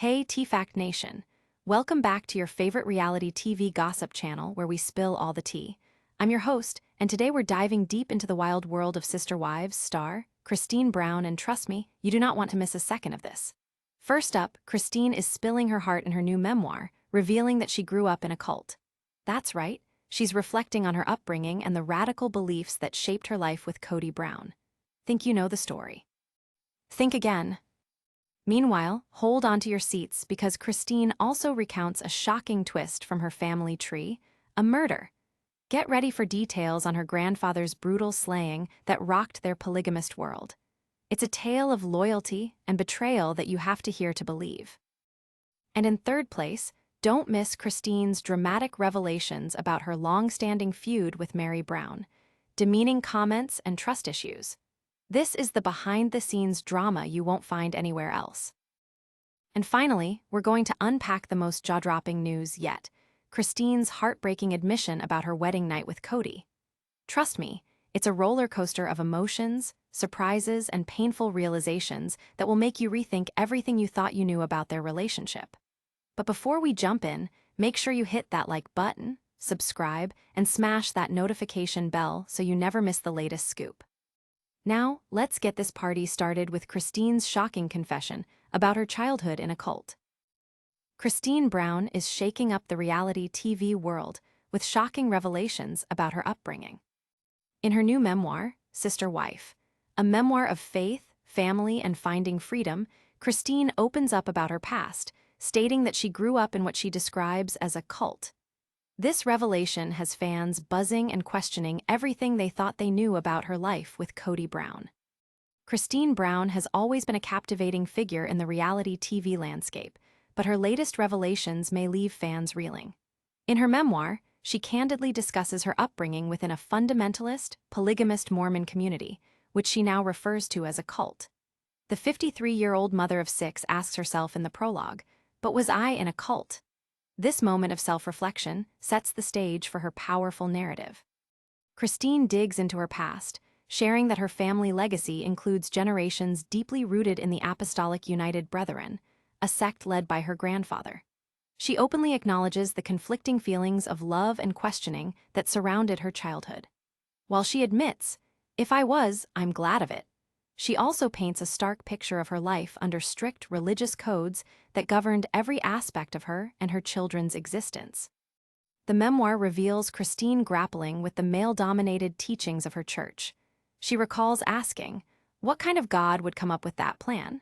Hey, TFAC Nation. Welcome back to your favorite reality TV gossip channel where we spill all the tea. I'm your host, and today we're diving deep into the wild world of Sister Wives star, Christine Brown, and trust me, you do not want to miss a second of this. First up, Christine is spilling her heart in her new memoir, revealing that she grew up in a cult. That's right, she's reflecting on her upbringing and the radical beliefs that shaped her life with Kody Brown. Think you know the story? Think again. Meanwhile, hold onto your seats because Christine also recounts a shocking twist from her family tree, a murder. Get ready for details on her grandfather's brutal slaying that rocked their polygamist world. It's a tale of loyalty and betrayal that you have to hear to believe. And in third place, don't miss Christine's dramatic revelations about her long-standing feud with Meri Brown, demeaning comments and trust issues. This is the behind-the-scenes drama you won't find anywhere else. And finally, we're going to unpack the most jaw-dropping news yet, Christine's heartbreaking admission about her wedding night with Kody. Trust me, it's a roller coaster of emotions, surprises, and painful realizations that will make you rethink everything you thought you knew about their relationship. But before we jump in, make sure you hit that like button, subscribe, and smash that notification bell so you never miss the latest scoop. Now, let's get this party started with Christine's shocking confession about her childhood in a cult. Christine Brown is shaking up the reality TV world with shocking revelations about her upbringing. In her new memoir, Sister Wife, a memoir of faith, family, and finding freedom, Christine opens up about her past, stating that she grew up in what she describes as a cult. This revelation has fans buzzing and questioning everything they thought they knew about her life with Kody Brown. Christine Brown has always been a captivating figure in the reality TV landscape, but her latest revelations may leave fans reeling. In her memoir, she candidly discusses her upbringing within a fundamentalist, polygamist Mormon community, which she now refers to as a cult. The 53-year-old mother of six asks herself in the prologue, "But was I in a cult?" This moment of self-reflection sets the stage for her powerful narrative. Christine digs into her past, sharing that her family legacy includes generations deeply rooted in the Apostolic United Brethren, a sect led by her grandfather. She openly acknowledges the conflicting feelings of love and questioning that surrounded her childhood. While she admits, "If I was, I'm glad of it," she also paints a stark picture of her life under strict religious codes that governed every aspect of her and her children's existence. The memoir reveals Christine grappling with the male-dominated teachings of her church. She recalls asking, "What kind of God would come up with that plan?"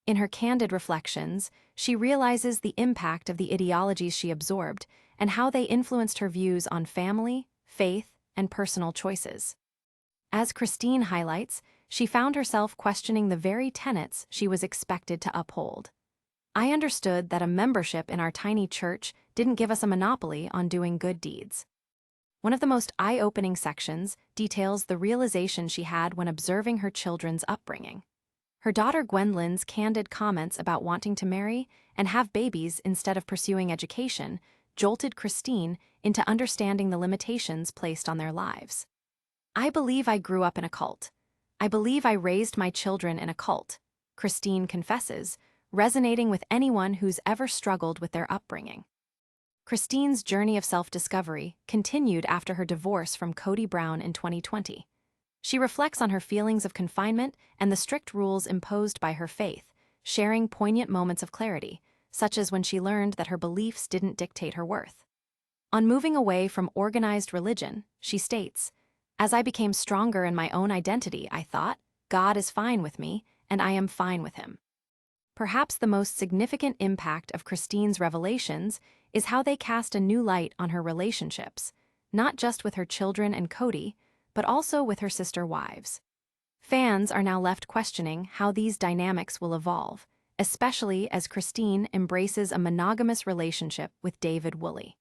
In her candid reflections, she realizes the impact of the ideologies she absorbed and how they influenced her views on family, faith, and personal choices. As Christine highlights, she found herself questioning the very tenets she was expected to uphold. "I understood that a membership in our tiny church didn't give us a monopoly on doing good deeds." One of the most eye-opening sections details the realization she had when observing her children's upbringing. Her daughter Gwendolyn's candid comments about wanting to marry and have babies instead of pursuing education jolted Christine into understanding the limitations placed on their lives. "I believe I grew up in a cult. I believe I raised my children in a cult," Christine confesses, resonating with anyone who's ever struggled with their upbringing. Christine's journey of self-discovery continued after her divorce from Kody Brown in 2020. She reflects on her feelings of confinement and the strict rules imposed by her faith, sharing poignant moments of clarity, such as when she learned that her beliefs didn't dictate her worth. On moving away from organized religion, she states, "As I became stronger in my own identity, I thought, God is fine with me, and I am fine with him." Perhaps the most significant impact of Christine's revelations is how they cast a new light on her relationships, not just with her children and Kody, but also with her sister wives. Fans are now left questioning how these dynamics will evolve, especially as Christine embraces a monogamous relationship with David Woolley.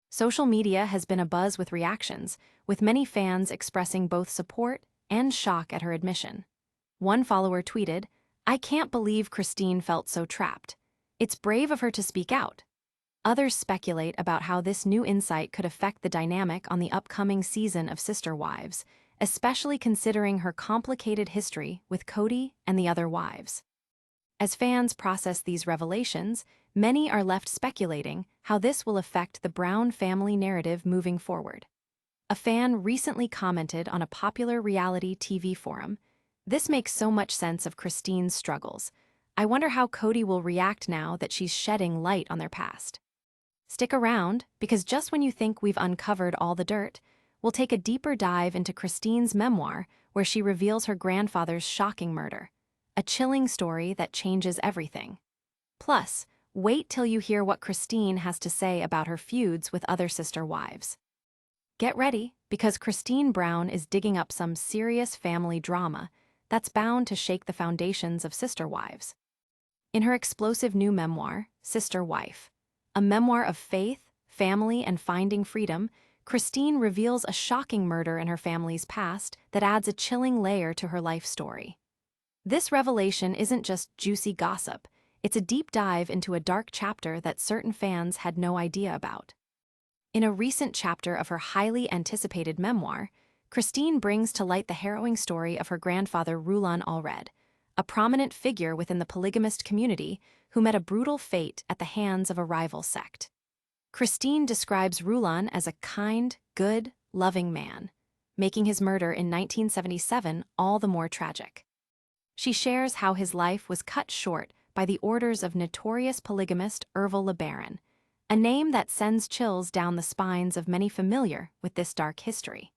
Social media has been abuzz with reactions, with many fans expressing both support and shock at her admission. One follower tweeted, "I can't believe Christine felt so trapped. It's brave of her to speak out." Others speculate about how this new insight could affect the dynamic on the upcoming season of Sister Wives, especially considering her complicated history with Kody and the other wives. As fans process these revelations, many are left speculating how this will affect the Brown family narrative moving forward. A fan recently commented on a popular reality TV forum, "This makes so much sense of Christine's struggles. I wonder how Kody will react now that she's shedding light on their past." Stick around, because just when you think we've uncovered all the dirt, we'll take a deeper dive into Christine's memoir, where she reveals her grandfather's shocking murder, a chilling story that changes everything. Plus, wait till you hear what Christine has to say about her feuds with other sister wives. Get ready, because Christine Brown is digging up some serious family drama that's bound to shake the foundations of sister wives. In her explosive new memoir, Sister Wife, a memoir of faith, family, and finding freedom, Christine reveals a shocking murder in her family's past that adds a chilling layer to her life story. This revelation isn't just juicy gossip, it's a deep dive into a dark chapter that certain fans had no idea about. In a recent chapter of her highly anticipated memoir, Christine brings to light the harrowing story of her grandfather Rulon Allred, a prominent figure within the polygamist community who met a brutal fate at the hands of a rival sect. Christine describes Rulon as a kind, good, loving man, making his murder in 1977 all the more tragic. She shares how his life was cut short by the orders of notorious polygamist Ervil LeBaron, a name that sends chills down the spines of many familiar with this dark history.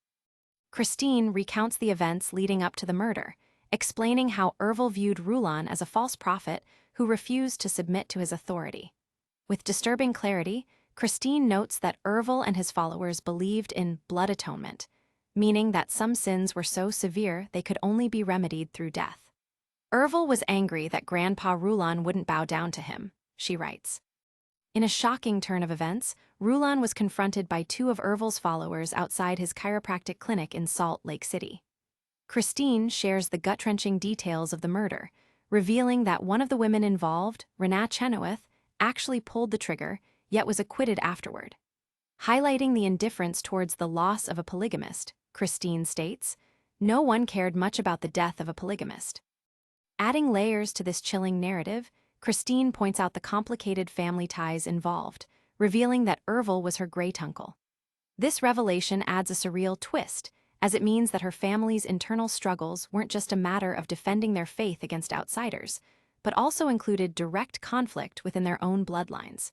Christine recounts the events leading up to the murder, explaining how Ervil viewed Rulon as a false prophet who refused to submit to his authority. With disturbing clarity, Christine notes that Ervil and his followers believed in blood atonement, meaning that some sins were so severe they could only be remedied through death. Ervil was angry that Grandpa Rulon wouldn't bow down to him, she writes. In a shocking turn of events, Rulon was confronted by two of Ervil's followers outside his chiropractic clinic in Salt Lake City. Christine shares the gut-wrenching details of the murder, revealing that one of the women involved, Renat Chenoweth, actually pulled the trigger, yet was acquitted afterward. Highlighting the indifference towards the loss of a polygamist, Christine states, "No one cared much about the death of a polygamist." Adding layers to this chilling narrative, Christine points out the complicated family ties involved, revealing that Ervil was her great-uncle. This revelation adds a surreal twist, as it means that her family's internal struggles weren't just a matter of defending their faith against outsiders, but also included direct conflict within their own bloodlines.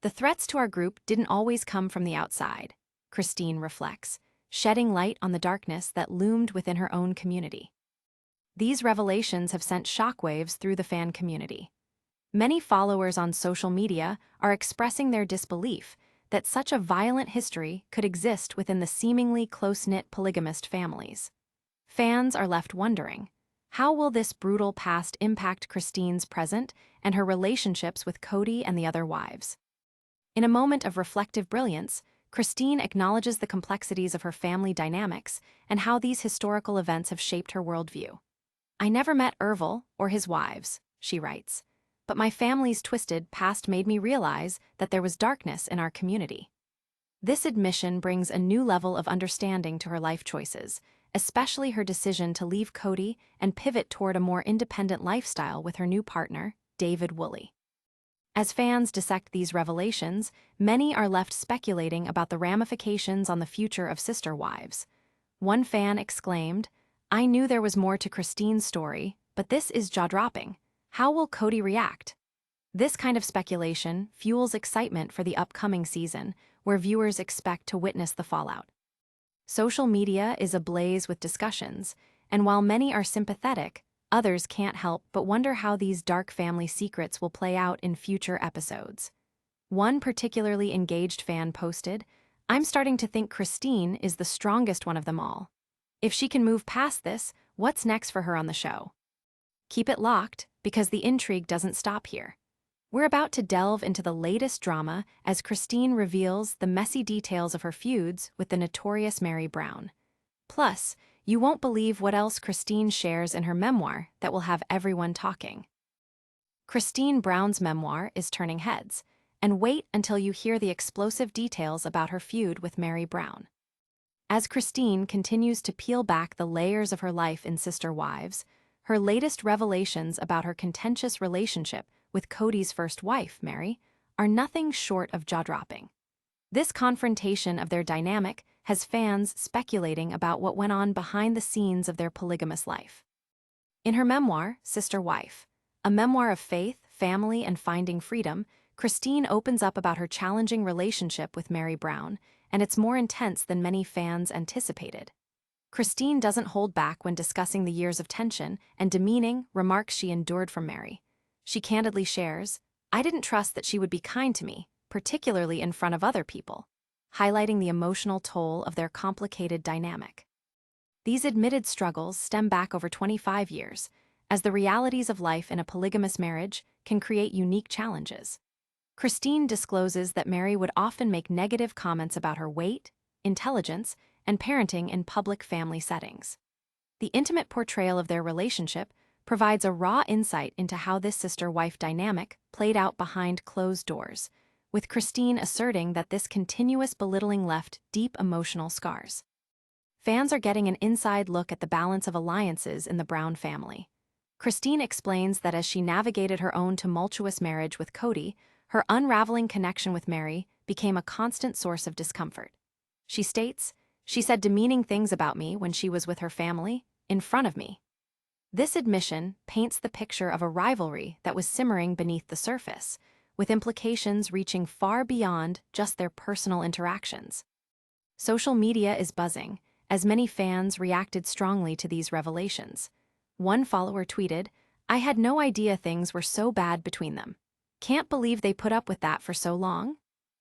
The threats to our group didn't always come from the outside, Christine reflects, shedding light on the darkness that loomed within her own community. These revelations have sent shockwaves through the fan community. Many followers on social media are expressing their disbelief that such a violent history could exist within the seemingly close-knit polygamist families. Fans are left wondering, how will this brutal past impact Christine's present and her relationships with Kody and the other wives? In a moment of reflective brilliance, Christine acknowledges the complexities of her family dynamics and how these historical events have shaped her worldview. "I never met Ervil or his wives," she writes, "but my family's twisted past made me realize that there was darkness in our community." This admission brings a new level of understanding to her life choices, especially her decision to leave Kody and pivot toward a more independent lifestyle with her new partner, David Woolley. As fans dissect these revelations, many are left speculating about the ramifications on the future of sister wives. One fan exclaimed, "I knew there was more to Christine's story, but this is jaw-dropping. How will Kody react?" This kind of speculation fuels excitement for the upcoming season, where viewers expect to witness the fallout. Social media is ablaze with discussions, and while many are sympathetic, others can't help but wonder how these dark family secrets will play out in future episodes. One particularly engaged fan posted, "I'm starting to think Christine is the strongest one of them all. If she can move past this, what's next for her on the show?" Keep it locked, because the intrigue doesn't stop here. We're about to delve into the latest drama as Christine reveals the messy details of her feuds with the notorious Meri Brown. Plus, you won't believe what else Christine shares in her memoir that will have everyone talking. Christine Brown's memoir is turning heads, and wait until you hear the explosive details about her feud with Meri Brown. As Christine continues to peel back the layers of her life in Sister Wives, her latest revelations about her contentious relationship with Kody's first wife, Meri, are nothing short of jaw-dropping. This confrontation of their dynamic has fans speculating about what went on behind the scenes of their polygamous life. In her memoir, Sister Wife, a memoir of faith, family, and finding freedom, Christine opens up about her challenging relationship with Meri Brown, and it's more intense than many fans anticipated. Christine doesn't hold back when discussing the years of tension and demeaning remarks she endured from Meri. She candidly shares, "I didn't trust that she would be kind to me, particularly in front of other people," highlighting the emotional toll of their complicated dynamic. These admitted struggles stem back over 25 years, as the realities of life in a polygamous marriage can create unique challenges. Christine discloses that Meri would often make negative comments about her weight, intelligence, and parenting in public family settings. The intimate portrayal of their relationship provides a raw insight into how this sister-wife dynamic played out behind closed doors, with Christine asserting that this continuous belittling left deep emotional scars. Fans are getting an inside look at the balance of alliances in the Brown family. Christine explains that as she navigated her own tumultuous marriage with Kody, her unraveling connection with Meri became a constant source of discomfort. She states, "She said demeaning things about me when she was with her family, in front of me." This admission paints the picture of a rivalry that was simmering beneath the surface, with implications reaching far beyond just their personal interactions. Social media is buzzing, as many fans reacted strongly to these revelations. One follower tweeted, "I had no idea things were so bad between them. Can't believe they put up with that for so long."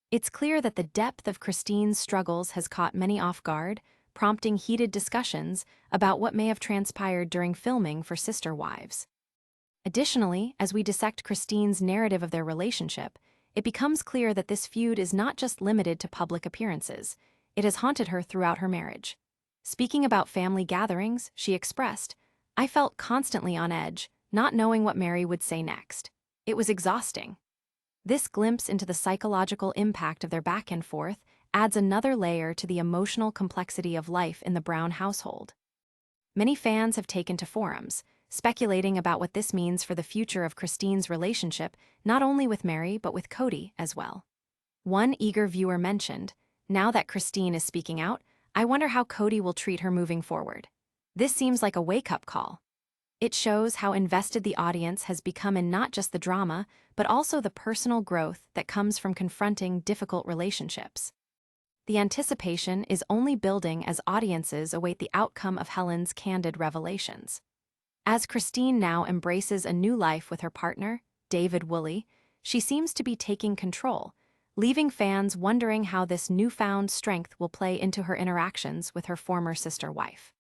It's clear that the depth of Christine's struggles has caught many off guard, prompting heated discussions about what may have transpired during filming for Sister Wives. Additionally, as we dissect Christine's narrative of their relationship, it becomes clear that this feud is not just limited to public appearances. It has haunted her throughout her marriage. Speaking about family gatherings, she expressed, "I felt constantly on edge, not knowing what Meri would say next. It was exhausting." This glimpse into the psychological impact of their back and forth adds another layer to the emotional complexity of life in the Brown household. Many fans have taken to forums, speculating about what this means for the future of Christine's relationship, not only with Meri but with Kody as well. One eager viewer mentioned, "Now that Christine is speaking out, I wonder how Kody will treat her moving forward. This seems like a wake-up call." It shows how invested the audience has become in not just the drama, but also the personal growth that comes from confronting difficult relationships. The anticipation is only building as audiences await the outcome of Helen's candid revelations. As Christine now embraces a new life with her partner, David Woolley, she seems to be taking control, leaving fans wondering how this newfound strength will play into her interactions with her former sister wife.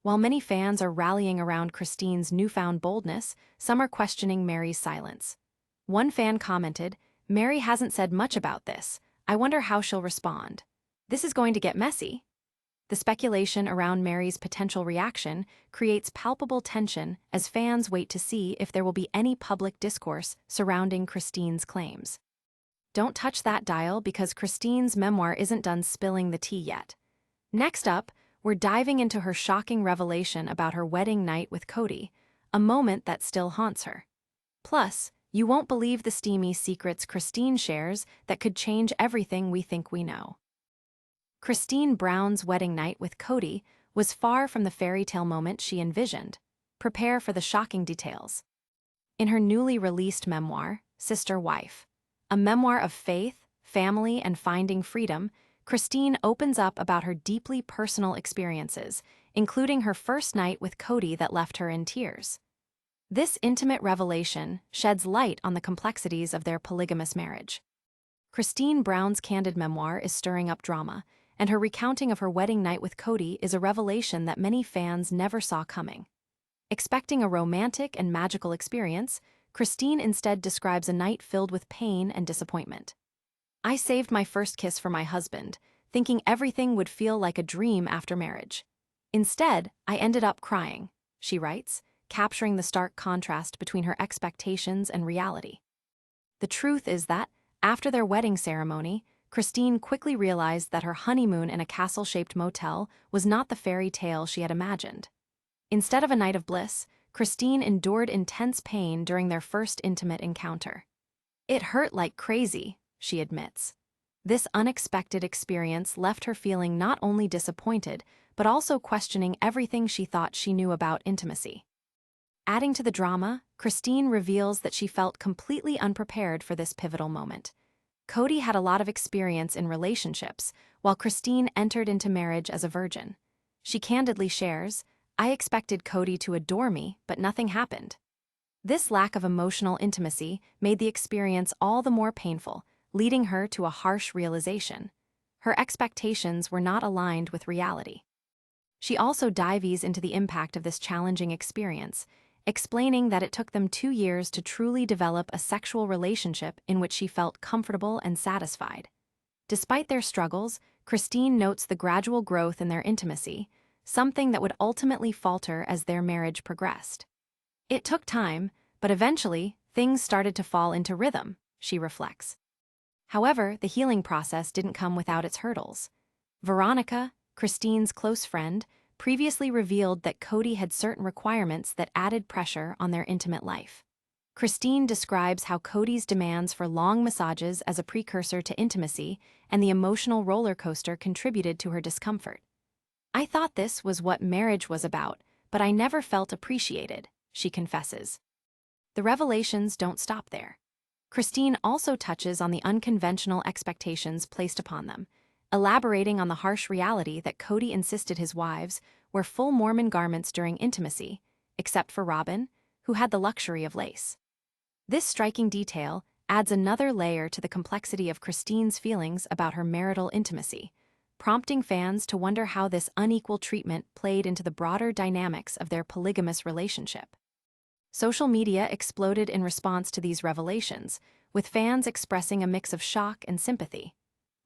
While many fans are rallying around Christine's newfound boldness, some are questioning Meri's silence. One fan commented, "Meri hasn't said much about this. I wonder how she'll respond. This is going to get messy." The speculation around Meri's potential reaction creates palpable tension as fans wait to see if there will be any public discourse surrounding Christine's claims. Don't touch that dial because Christine's memoir isn't done spilling the tea yet. Next up, we're diving into her shocking revelation about her wedding night with Kody, a moment that still haunts her. Plus, you won't believe the steamy secrets Christine shares that could change everything we think we know. Christine Brown's wedding night with Kody was far from the fairy tale moment she envisioned. Prepare for the shocking details. In her newly released memoir, Sister Wife, a memoir of faith, family, and finding freedom, Christine opens up about her deeply personal experiences, including her first night with Kody that left her in tears. This intimate revelation sheds light on the complexities of their polygamous marriage. Christine Brown's candid memoir is stirring up drama, and her recounting of her wedding night with Kody is a revelation that many fans never saw coming. Expecting a romantic and magical experience, Christine instead describes a night filled with pain and disappointment. "I saved my first kiss for my husband, thinking everything would feel like a dream after marriage. Instead, I ended up crying," she writes, capturing the stark contrast between her expectations and reality. The truth is that, after their wedding ceremony, Christine quickly realized that her honeymoon in a castle-shaped motel was not the fairy tale she had imagined. Instead of a night of bliss, Christine endured intense pain during their first intimate encounter. "It hurt like crazy," she admits. This unexpected experience left her feeling not only disappointed, but also questioning everything she thought she knew about intimacy. Adding to the drama, Christine reveals that she felt completely unprepared for this pivotal moment. Kody had a lot of experience in relationships, while Christine entered into marriage as a virgin. She candidly shares, "I expected Kody to adore me, but nothing happened." This lack of emotional intimacy made the experience all the more painful, leading her to a harsh realization. Her expectations were not aligned with reality. She also dives into the impact of this challenging experience, explaining that it took them 2 years to truly develop a sexual relationship in which she felt comfortable and satisfied. Despite their struggles, Christine notes the gradual growth in their intimacy, something that would ultimately falter as their marriage progressed. "It took time, but eventually, things started to fall into rhythm," she reflects. However, the healing process didn't come without its hurdles. Veronica, Christine's close friend, previously revealed that Kody had certain requirements that added pressure on their intimate life. Christine describes how Kody's demands for long massages as a precursor to intimacy and the emotional roller coaster contributed to her discomfort. "I thought this was what marriage was about, but I never felt appreciated," she confesses. The revelations don't stop there. Christine also touches on the unconventional expectations placed upon them, elaborating on the harsh reality that Kody insisted his wives wear full Mormon garments during intimacy, except for Robin, who had the luxury of lace. This striking detail adds another layer to the complexity of Christine's feelings about her marital intimacy, prompting fans to wonder how this unequal treatment played into the broader dynamics of their polygamous relationship. Social media exploded in response to these revelations, with fans expressing a mix of shock and sympathy.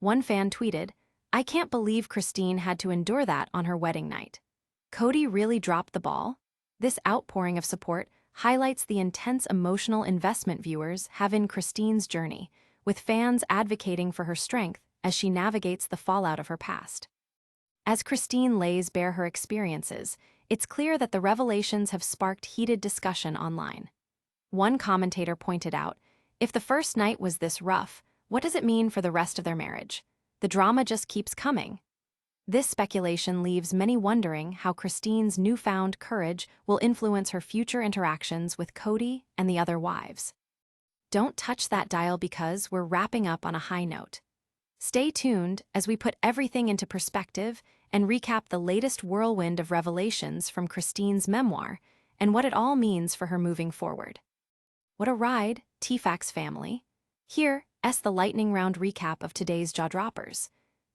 One fan tweeted, "I can't believe Christine had to endure that on her wedding night. Kody really dropped the ball?" This outpouring of support highlights the intense emotional investment viewers have in Christine's journey, with fans advocating for her strength as she navigates the fallout of her past. As Christine lays bare her experiences, it's clear that the revelations have sparked heated discussion online. One commentator pointed out, "If the first night was this rough, what does it mean for the rest of their marriage? The drama just keeps coming." This speculation leaves many wondering how Christine's newfound courage will influence her future interactions with Kody and the other wives. Don't touch that dial because we're wrapping up on a high note. Stay tuned as we put everything into perspective and recap the latest whirlwind of revelations from Christine's memoir and what it all means for her moving forward. What a ride, TFAX family. Here's the lightning round recap of today's jaw-droppers.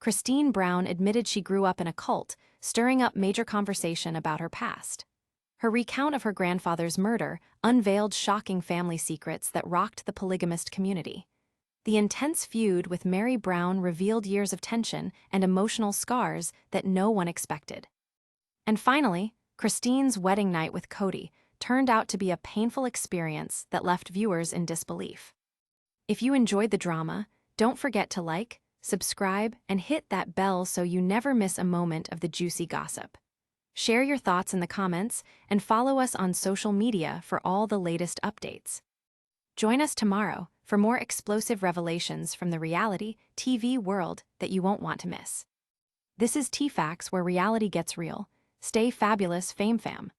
Meri Brown admitted she grew up in a cult, stirring up major conversation about her past. Her recount of her grandfather's murder unveiled shocking family secrets that rocked the polygamist community. The intense feud with Meri Brown revealed years of tension and emotional scars that no one expected. And finally, Christine's wedding night with Kody turned out to be a painful experience that left viewers in disbelief. If you enjoyed the drama, don't forget to like, subscribe, and hit that bell so you never miss a moment of the juicy gossip. Share your thoughts in the comments and follow us on social media for all the latest updates. Join us tomorrow for more explosive revelations from the reality TV world that you won't want to miss. This is TFAX, where reality gets real. Stay fabulous, Fame Fam.